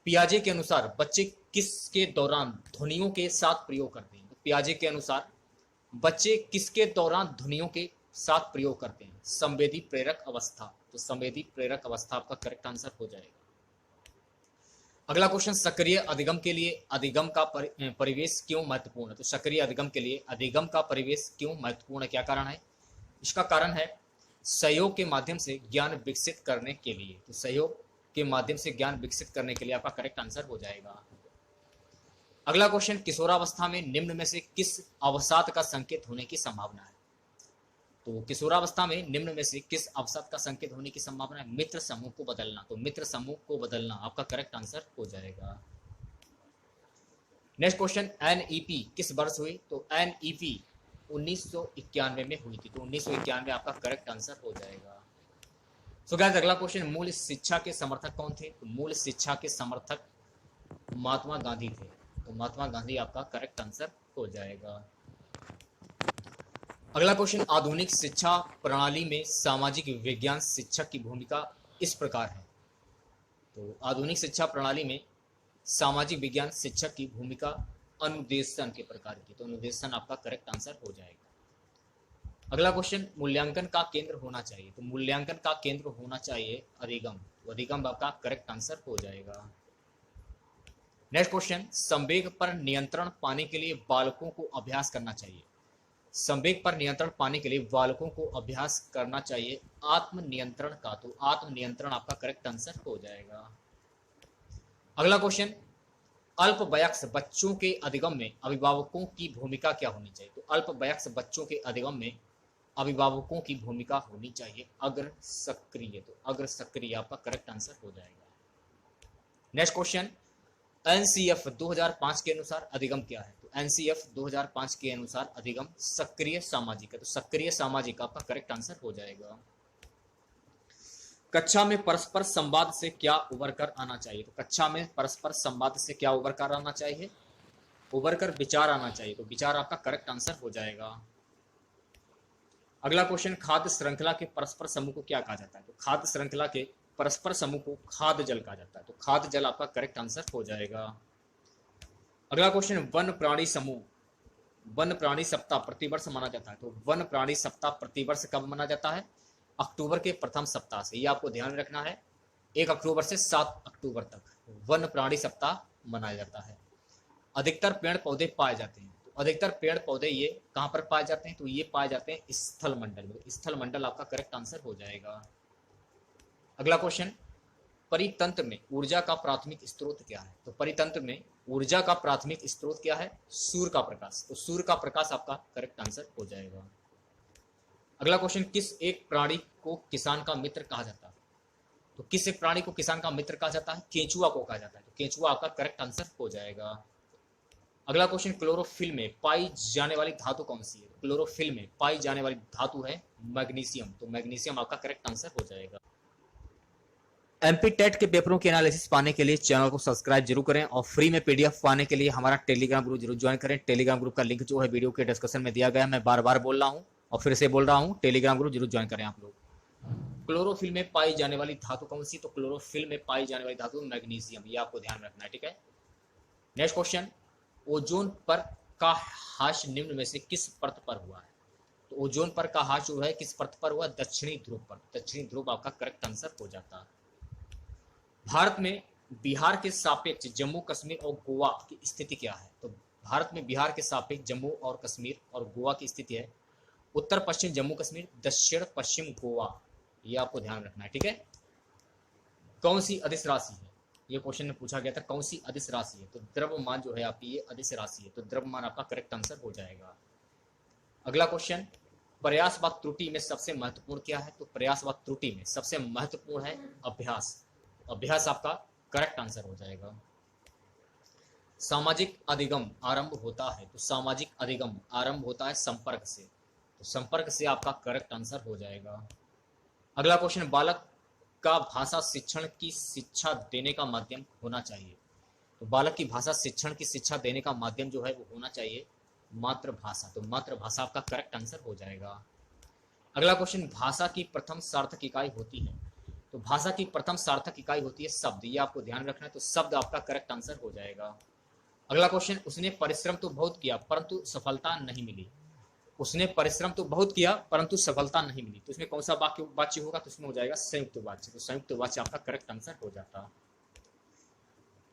पियाजे के अनुसार बच्चे किसके दौरान ध्वनियों के साथ प्रयोग करते हैं? तो पियाजे के अनुसार बच्चे किसके दौरान ध्वनियों के साथ प्रयोग करते हैं? संवेदी प्रेरक अवस्था। तो संवेदी प्रेरक अवस्था आपका करेक्ट आंसर हो जाएगा। अगला क्वेश्चन, सक्रिय अधिगम के लिए अधिगम का परिवेश क्यों महत्वपूर्ण है? तो सक्रिय अधिगम के लिए अधिगम का परिवेश क्यों महत्वपूर्ण है, क्या कारण है? इसका कारण है सहयोग के माध्यम से ज्ञान विकसित करने के लिए। तो सहयोग के माध्यम से ज्ञान विकसित करने के लिए आपका करेक्ट आंसर हो जाएगा। अगला क्वेश्चन, किशोरावस्था में निम्न में से किस अवसाद का संकेत होने की संभावना है? तो किशोरावस्था में निम्न में से किस अवसाद का संकेत होने की संभावना है? मित्र समूह को बदलना। तो मित्र समूह को बदलना आपका करेक्ट आंसर हो जाएगा। नेक्स्ट क्वेश्चन, एनईपी किस वर्ष हुई? तो एनईपी 1991 में हुई थी। तो 1991 आपका करेक्ट आंसर हो जाएगा। सो गाइस, अगला क्वेश्चन, मूल शिक्षा के समर्थक कौन थे? तो मूल शिक्षा के समर्थक महात्मा गांधी थे। तो महात्मा गांधी आपका करेक्ट आंसर हो जाएगा। अगला क्वेश्चन, आधुनिक शिक्षा प्रणाली में सामाजिक विज्ञान शिक्षक की भूमिका इस प्रकार है। तो आधुनिक शिक्षा प्रणाली में सामाजिक विज्ञान शिक्षक की भूमिका अनुदेशन के प्रकार की। तो अनुदेशन आपका करेक्ट आंसर हो जाएगा। अगला क्वेश्चन, मूल्यांकन का केंद्र होना चाहिए। तो मूल्यांकन का केंद्र होना चाहिए अधिगम। तो अधिगम आपका करेक्ट आंसर हो जाएगा। नेक्स्ट क्वेश्चन, संवेग पर नियंत्रण पाने के लिए बालकों को अभ्यास करना चाहिए। संवेग पर नियंत्रण पाने के लिए बालकों को अभ्यास करना चाहिए आत्म नियंत्रण का। तो आत्म नियंत्रण आपका करेक्ट आंसर हो जाएगा। अगला क्वेश्चन, अल्पवयस्क बच्चों के अधिगम में अभिभावकों की भूमिका क्या होनी चाहिए? तो अल्पवयस्क बच्चों के अधिगम में अभिभावकों की भूमिका होनी चाहिए अग्र सक्रिय। तो अग्र सक्रिय आपका करेक्ट आंसर हो जाएगा। नेक्स्ट क्वेश्चन, एनसीएफ 2005 के अनुसार अधिगम क्या है? तो एनसीएफ 2005 के अनुसार अधिगम सक्रिय सामाजिक है। तो सक्रिय सामाजिक आपका करेक्ट आंसर हो जाएगा। कक्षा में परस्पर संवाद से क्या उभर कर आना चाहिए? तो कक्षा में परस्पर संवाद से क्या उभर कर आना चाहिए? उभर कर विचार आना चाहिए। तो विचार आपका करेक्ट आंसर हो जाएगा। अगला क्वेश्चन, खाद्य श्रृंखला के परस्पर समूह को क्या कहा जाता है? तो खाद्य श्रृंखला के परस्पर समूह को खाद्य जल कहा जाता है। तो खाद्य जल आपका करेक्ट आंसर हो जाएगा। अगला क्वेश्चन, वन प्राणी समूह वन प्राणी सप्ताह प्रतिवर्ष माना जाता है। तो वन प्राणी सप्ताह प्रतिवर्ष कब माना जाता है? अक्टूबर के प्रथम सप्ताह से। ये आपको ध्यान रखना है। 1 अक्टूबर से 7 अक्टूबर तक वन प्राणी सप्ताह मनाया जाता है। अधिकतर पेड़ पौधे पाए जाते हैं। तो अधिकतर पेड़ पौधे ये कहां पर पाए जाते हैं? तो ये पाए जाते हैं स्थल मंडल में। स्थल मंडल आपका करेक्ट आंसर हो जाएगा। अगला क्वेश्चन, परितंत्र में ऊर्जा का प्राथमिक स्रोत क्या है? तो परितंत्र में ऊर्जा का प्राथमिक स्रोत क्या है? सूर्य का प्रकाश। तो सूर्य का प्रकाश आपका करेक्ट आंसर हो जाएगा। अगला क्वेश्चन, किस एक प्राणी को किसान का मित्र कहा जाता है? तो किस एक प्राणी को किसान का मित्र कहा जाता है? केंचुआ को कहा जाता है। तो केंचुआ आपका करेक्ट आंसर हो जाएगा। अगला क्वेश्चन, क्लोरोफिल में पाई जाने वाली धातु कौन सी है? क्लोरोफिल में पाई जाने वाली धातु है मैग्नीशियम। तो मैग्नीशियम आपका करेक्ट आंसर हो जाएगा। एमपी टेट के पेपरों की एनालिसिस पाने के लिए चैनल को सब्सक्राइब जरूर करें और फ्री में पीडीएफ पाने के लिए हमारा टेलीग्राम ग्रुप जरूर ज्वाइन करें। टेलीग्राम ग्रुप का लिंक जो है वीडियो के डिस्क्रिप्शन में दिया गया है। मैं बार बार बोल रहा हूँ और फिर से बोल रहा हूँ, टेलीग्राम ग्रुप जरूर ज्वाइन करें आप लोग। क्लोरोफिल में पाई जाने वाली धातु कौन सी? तो क्लोरोफिल में पाई जाने वाली धातु मैग्नीशियम। ये आपको ध्यान रखना है, ठीक है। नेक्स्ट क्वेश्चन, ओजोन पर का हाश निम्न में से किस परत पर हुआ है? तो ओजोन पर का हाश जो है किस परत पर हुआ? दक्षिणी ध्रुव पर। दक्षिणी ध्रुव आपका करेक्ट आंसर हो जाता है। भारत में बिहार के सापेक्ष जम्मू कश्मीर और गोवा की स्थिति क्या है? तो भारत में बिहार के सापेक्ष जम्मू और कश्मीर और गोवा की स्थिति है उत्तर पश्चिम जम्मू कश्मीर, दक्षिण पश्चिम गोवा। ये आपको ध्यान रखना है, ठीक है। कौन सी अदिश राशि है? ये क्वेश्चन में पूछा गया था, कौन सी अदिश राशि है? तो द्रव्यमान जो है आपकी ये अदिश राशि है। तो द्रव्यमान आपका करेक्ट आंसर हो जाएगा। अगला क्वेश्चन, प्रयास व त्रुटि में सबसे महत्वपूर्ण क्या है? तो प्रयास व त्रुटि में सबसे महत्वपूर्ण है अभ्यास। अभ्यास आपका करेक्ट आंसर हो जाएगा। सामाजिक अधिगम आरंभ होता है। तो सामाजिक अधिगम आरंभ होता है संपर्क से। तो संपर्क से आपका करेक्ट आंसर हो जाएगा। अगला क्वेश्चन, बालक का भाषा शिक्षण की शिक्षा देने का माध्यम होना चाहिए। तो बालक की भाषा शिक्षण की शिक्षा देने का माध्यम जो है वो होना चाहिए मातृभाषा। तो मातृभाषा आपका करेक्ट आंसर हो जाएगा। अगला क्वेश्चन, भाषा की प्रथम सार्थक इकाई होती है। तो भाषा की प्रथम सार्थक इकाई होती है शब्द, ये आपको ध्यान रखना है। तो शब्द आपका करेक्ट आंसर हो जाएगा। अगला क्वेश्चन, उसने परिश्रम तो बहुत किया परंतु सफलता नहीं मिली। उसने परिश्रम तो बहुत किया परंतु सफलता नहीं मिली, तो इसमें कौन सा वाच्य होगा? तो इसमें हो जाएगा संयुक्त वाच्य। तो संयुक्त वाच्य आपका करेक्ट आंसर हो जाता।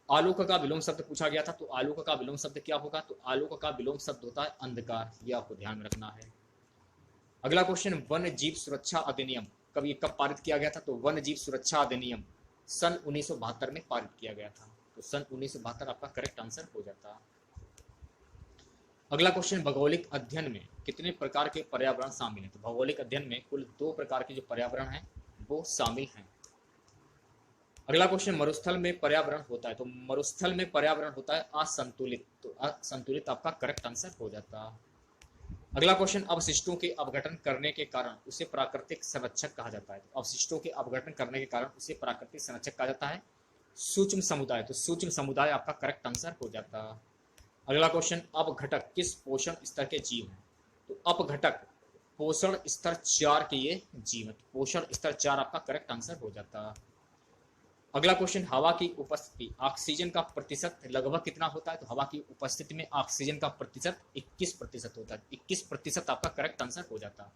आलोक का विलोम शब्द पूछा गया था, तो आलोक का विलोम शब्द क्या होगा? तो आलोक का विलोम शब्द होता है अंधकार, ये आपको ध्यान में रखना है। अगला क्वेश्चन, वन्य जीव सुरक्षा अधिनियम कब पारित किया गया था? तो वन्य जीव सुरक्षा अधिनियम सन 1972 में पारित किया गया था। तो सन 1972 आपका करेक्ट आंसर हो जाता। अगला क्वेश्चन, भौगोलिक अध्ययन में कितने प्रकार के पर्यावरण शामिल हैं? तो भौगोलिक अध्ययन में कुल 2 प्रकार के जो पर्यावरण हैं वो शामिल हैं। अगला क्वेश्चन, मरुस्थल में पर्यावरण होता है, तो मरुस्थल में पर्यावरण होता है असंतुलित, तो असंतुलित आपका करेक्ट आंसर हो जाता। अगला क्वेश्चन, अवशिष्टों के अपघटन करने के कारण उसे प्राकृतिक संरक्षक कहा जाता है। तो अवशिष्टों के अपघटन करने के कारण उसे प्राकृतिक संरक्षक कहा जाता है सूक्ष्म समुदाय, तो सूक्ष्म समुदाय आपका करेक्ट आंसर हो जाता। अगला क्वेश्चन, अपघटक किस पोषण स्तर के जीव हैं? तो अपघटक पोषण स्तर 4 के ये जीव हैं, पोषण स्तर 4 आपका करेक्ट आंसर हो जाता। अगला क्वेश्चन, हवा की उपस्थिति ऑक्सीजन का प्रतिशत लगभग कितना होता है? तो हवा की उपस्थिति में ऑक्सीजन का प्रतिशत 21% होता है, 21% आपका करेक्ट आंसर हो जाता।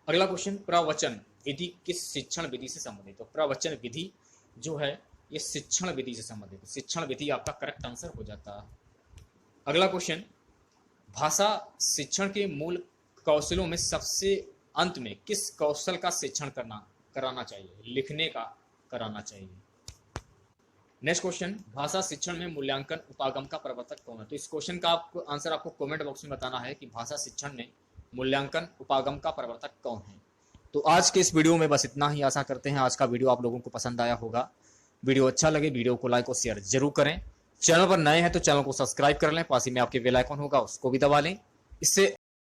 अगला क्वेश्चन, प्रवचन विधि किस शिक्षण विधि से संबंधित? तो प्रवचन विधि जो है ये शिक्षण विधि से संबंधित, शिक्षण विधि आपका करेक्ट आंसर हो जाता। अगला क्वेश्चन, भाषा शिक्षण के मूल कौशलों में सबसे अंत में किस कौशल का शिक्षण कराना चाहिए? लिखने का कराना चाहिए। नेक्स्ट क्वेश्चन, भाषा शिक्षण में मूल्यांकन उपागम का प्रवर्तक कौन है? तो इस क्वेश्चन का आपको आंसर आपको कमेंट बॉक्स में बताना है कि भाषा शिक्षण में मूल्यांकन उपागम का प्रवर्तक कौन है। तो आज के इस वीडियो में बस इतना ही। आशा करते हैं आज का वीडियो आप लोगों को पसंद आया होगा। वीडियो अच्छा लगे वीडियो को लाइक और शेयर जरूर करें। चैनल पर नए हैं तो चैनल को सब्सक्राइब कर लें, पास ही में आपके बेल आइकन होगा उसको भी दबा लें। इससे